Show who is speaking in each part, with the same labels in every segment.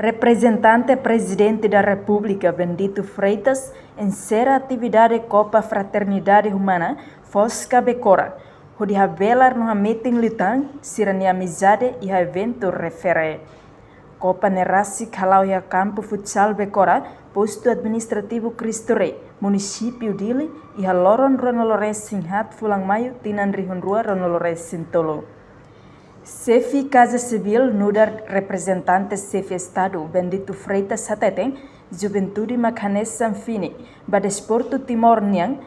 Speaker 1: Representante Presidente da República, Bendito Freitas, encerra a atividade Copa Fraternidade Humana, Fosca Becora, onde a velar no meeting lutan, sirani amizade e a evento refere. Copa Nerasi Kalau e Campo Futsal Becora, posto administrativo Cristo Rei, município Dili e a Loron Ronolores Sinhat Fulang Maio, Tinan Rihunrua Ronolores Sintolo. Sefi Casa Civil nuda representante Sefi Estado Bendito Freitas Sateten, Juventude Macanes Sanfini, ba desporto Timor Niang,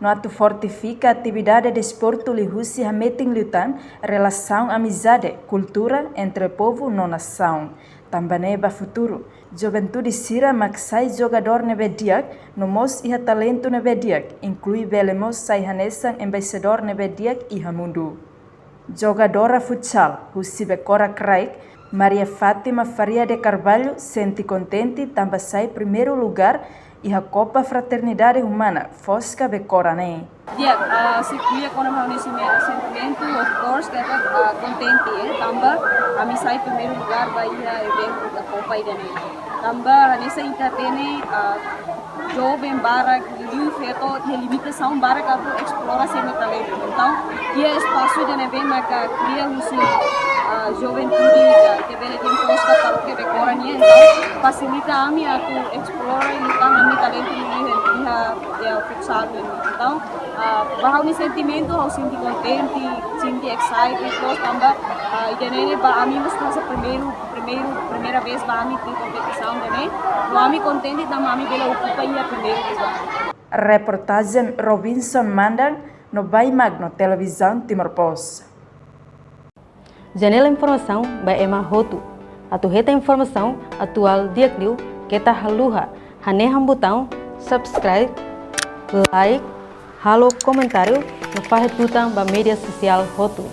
Speaker 1: no ato fortifica a atividade de desporto lihusi a meeting lutan, relação amizade, cultura entre povo no nação. Também ba futuro, Juventude Sira maksai jogador nebediak, no mos iha talento nebediak, inclui belemos saihanesan embaixador nebediak iha mundo. Jogadora futsal, Husi Becora Craig, Maria Fátima Faria de Carvalho, sente contente também sai primeiro lugar e a Copa Fraternidade Humana, Fosca Becora, né?
Speaker 2: Se cuida com o sentimento, of course, que é contente, também a mim sai primeiro lugar vai a evento da Copa e da também nessa entretene jovem barra liu feito e limitação barra que explora seu talento. Então, e é espaço de evento que cria o juventude que vem de Fosca para o que Becora, então facilita a mim a explorar e lutar a meu talento e futsal. Então, bahau ni sentimento, eu sinto contente, sinto excited, terus tambah ini kami mesti primeira vez kami di competição também, kami contente também kami bela ocupa a primeiro lugar.
Speaker 1: Reportagem Robinson Mandang no Bai Magno Televisão Timor Post.
Speaker 3: Janela informação by Emma Hotu. Atuheta informação atual diakliu kita haluha haneham botão subscribe, like, halo comentário no Fahet Tutang ba media sosial Hotu.